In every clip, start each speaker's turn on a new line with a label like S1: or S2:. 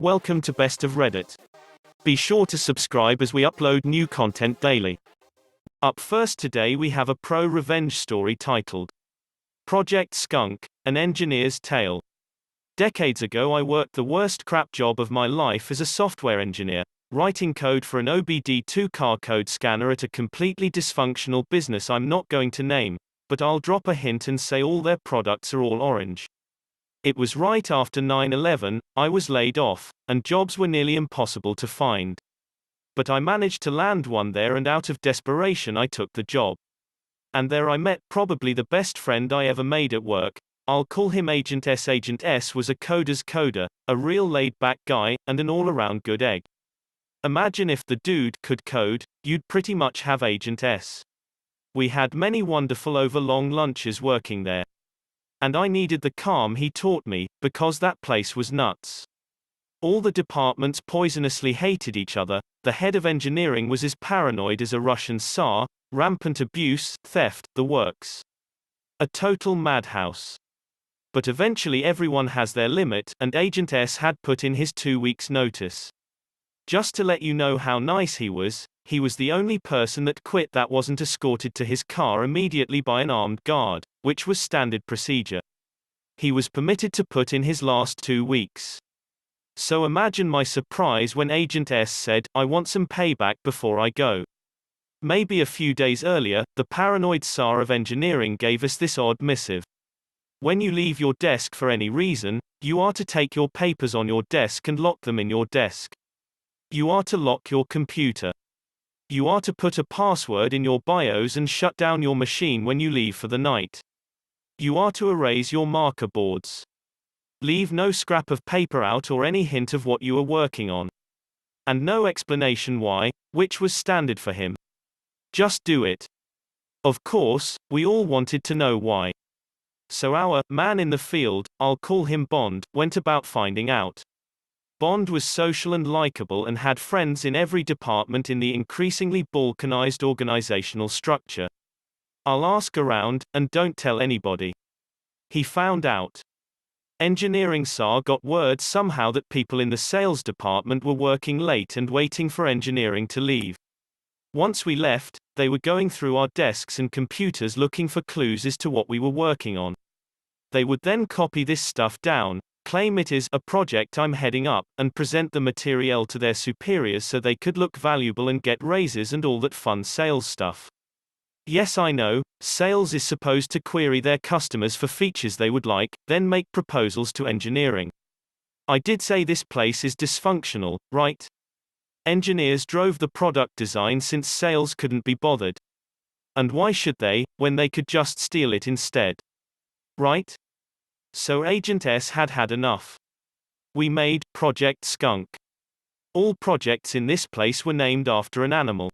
S1: Welcome to Best of Reddit. Be sure to subscribe as we upload new content daily. Up first today we have a Prorevenge story titled Project Skunk, an Engineer's Tale. Decades ago I worked the worst crap job of my life as a software engineer, writing code for an OBD2 car code scanner at a completely dysfunctional business I'm not going to name, but I'll drop a hint and say all their products are all orange. It was right after 9/11, I was laid off, and jobs were nearly impossible to find. But I managed to land one there, and out of desperation I took the job. And there I met probably the best friend I ever made at work. I'll call him Agent S. Agent S was a coder's coder, a real laid-back guy, and an all-around good egg. Imagine if the dude could code, you'd pretty much have Agent S. We had many wonderful over-long lunches working there. And I needed the calm he taught me, because that place was nuts. All the departments poisonously hated each other, the head of engineering was as paranoid as a Russian Tsar, rampant abuse, theft, the works. A total madhouse. But eventually everyone has their limit, and Agent S had put in his 2 weeks' notice. Just to let you know how nice he was the only person that quit that wasn't escorted to his car immediately by an armed guard, which was standard procedure. He was permitted to put in his last 2 weeks. So imagine my surprise when Agent S said, "I want some payback before I go." Maybe a few days earlier, the paranoid Tsar of engineering gave us this odd missive. When you leave your desk for any reason, you are to take your papers on your desk and lock them in your desk. You are to lock your computer. You are to put a password in your BIOS and shut down your machine when you leave for the night. You are to erase your marker boards. Leave no scrap of paper out or any hint of what you are working on. And no explanation why, which was standard for him. Just do it. Of course, we all wanted to know why. So our man in the field, I'll call him Bond, went about finding out. Bond was social and likable and had friends in every department in the increasingly balkanized organizational structure. I'll ask around, and don't tell anybody. He found out. Engineering Tsar got word somehow that people in the sales department were working late and waiting for engineering to leave. Once we left, they were going through our desks and computers looking for clues as to what we were working on. They would then copy this stuff down, claim it is a project I'm heading up, and present the material to their superiors so they could look valuable and get raises and all that fun sales stuff. Yes, I know, sales is supposed to query their customers for features they would like, then make proposals to engineering. I did say this place is dysfunctional, right? Engineers drove the product design since sales couldn't be bothered. And why should they, when they could just steal it instead? Right? So Agent S had had enough. We made Project Skunk. All projects in this place were named after an animal.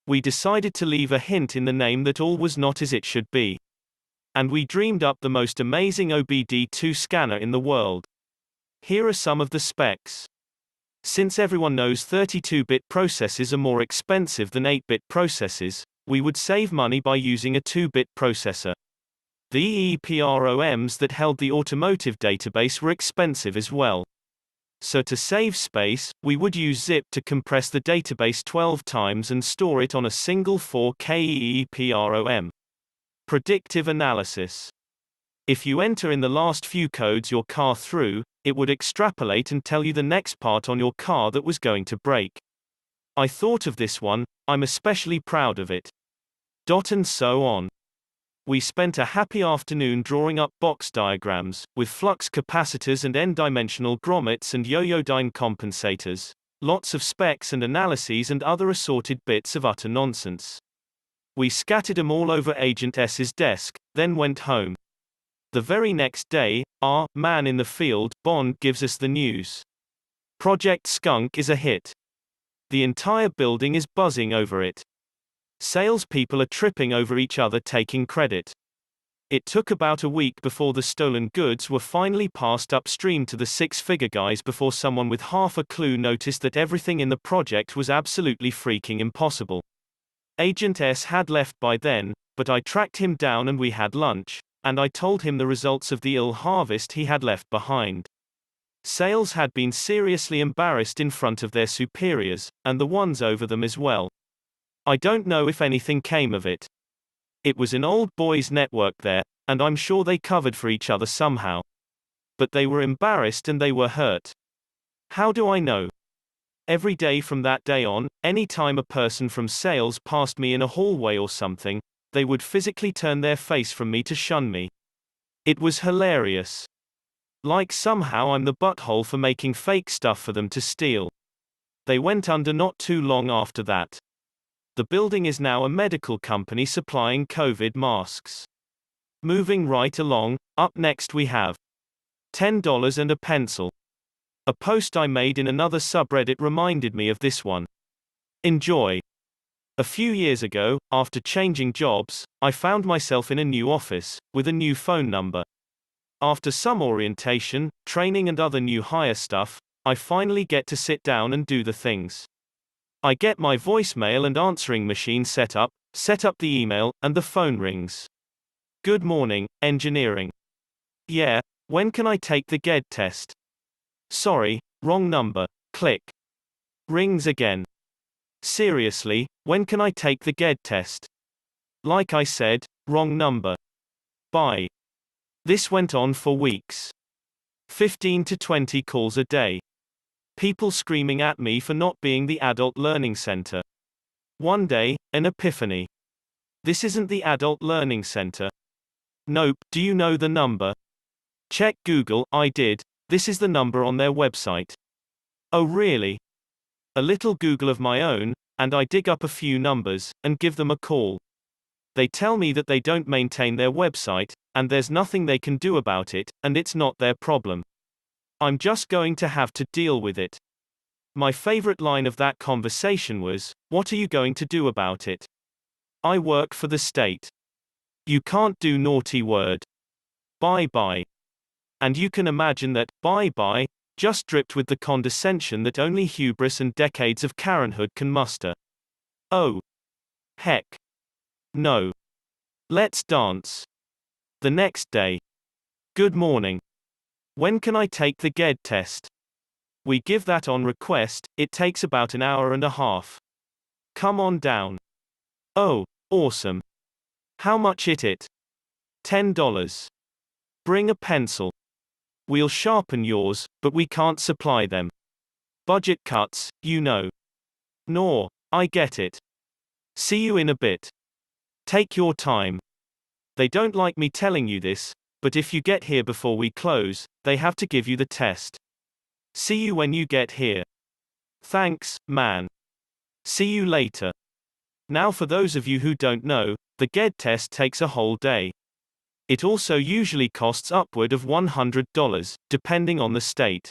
S1: We decided to leave a hint in the name that all was not as it should be. And we dreamed up the most amazing OBD2 scanner in the world. Here are some of the specs. Since everyone knows 32-bit processors are more expensive than 8-bit processors, we would save money by using a 2-bit processor. The EEPROMs that held the automotive database were expensive as well. So to save space, we would use zip to compress the database 12 times and store it on a single 4K EEPROM. Predictive analysis. If you enter in the last few codes your car through, it would extrapolate and tell you the next part on your car that was going to break. I thought of this one, I'm especially proud of it. And so on. We spent a happy afternoon drawing up box diagrams, with flux capacitors and n-dimensional grommets and yo-yo-dyne compensators, lots of specs and analyses and other assorted bits of utter nonsense. We scattered them all over Agent S's desk, then went home. The very next day, our man in the field, Bond, gives us the news. Project Skunk is a hit. The entire building is buzzing over it. Salespeople are tripping over each other taking credit. It took about a week before the stolen goods were finally passed upstream to the six-figure guys before someone with half a clue noticed that everything in the project was absolutely freaking impossible. Agent S had left by then, but I tracked him down and we had lunch, and I told him the results of the ill harvest he had left behind. Sales had been seriously embarrassed in front of their superiors, and the ones over them as well. I don't know if anything came of it. It was an old boys' network there, and I'm sure they covered for each other somehow. But they were embarrassed and they were hurt. How do I know? Every day from that day on, any time a person from sales passed me in a hallway or something, they would physically turn their face from me to shun me. It was hilarious. Like somehow I'm the butthole for making fake stuff for them to steal. They went under not too long after that. The building is now a medical company supplying COVID masks. Moving right along, up next we have $10 and a pencil. A post I made in another subreddit reminded me of this one. Enjoy. A few years ago, after changing jobs, I found myself in a new office, with a new phone number. After some orientation, training and other new hire stuff, I finally get to sit down and do the things. I get my voicemail and answering machine set up the email, and the phone rings. Good morning, engineering. Yeah, when can I take the GED test? Sorry, wrong number. Click. Rings again. Seriously, when can I take the GED test? Like I said, wrong number. Bye. This went on for weeks. 15 to 20 calls a day. People screaming at me for not being the adult learning center. One day, an epiphany. This isn't the adult learning center. Nope, do you know the number? Check Google, I did. This is the number on their website. Oh really? A little Google of my own, and I dig up a few numbers, and give them a call. They tell me that they don't maintain their website, and there's nothing they can do about it, and it's not their problem. I'm just going to have to deal with it. My favorite line of that conversation was, "What are you going to do about it?" I work for the state. You can't do naughty word. Bye bye. And you can imagine that, bye bye, just dripped with the condescension that only hubris and decades of Karenhood can muster. Oh. Heck. No. Let's dance. The next day. Good morning. When can I take the GED test? We give that on request, it takes about an hour and a half. Come on down. Oh, awesome. How much it? $10. Bring a pencil. We'll sharpen yours, but we can't supply them. Budget cuts, you know. Nor, I get it. See you in a bit. Take your time. They don't like me telling you this, but if you get here before we close, they have to give you the test. See you when you get here. Thanks, man. See you later. Now for those of you who don't know, the GED test takes a whole day. It also usually costs upward of $100, depending on the state.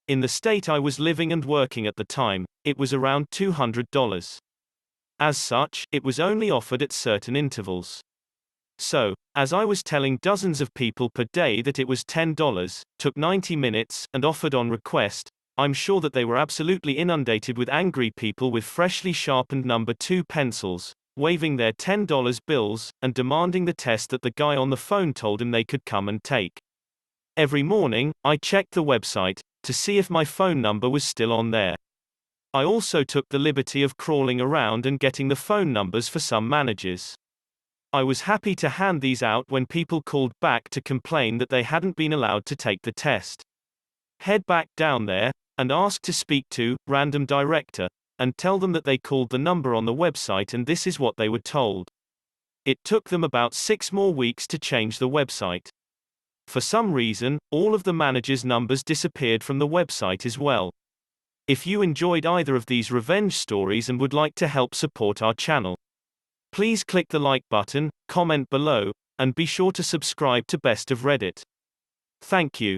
S1: In the state I was living and working at the time, it was around $200. As such, it was only offered at certain intervals. So, as I was telling dozens of people per day that it was $10, took 90 minutes, and offered on request, I'm sure that they were absolutely inundated with angry people with freshly sharpened number 2 pencils, waving their $10 bills, and demanding the test that the guy on the phone told him they could come and take. Every morning, I checked the website, to see if my phone number was still on there. I also took the liberty of crawling around and getting the phone numbers for some managers. I was happy to hand these out when people called back to complain that they hadn't been allowed to take the test. Head back down there, and ask to speak to random director, and tell them that they called the number on the website and this is what they were told. It took them about 6 more weeks to change the website. For some reason, all of the managers' numbers disappeared from the website as well. If you enjoyed either of these revenge stories and would like to help support our channel, please click the like button, comment below, and be sure to subscribe to Best of Reddit. Thank you.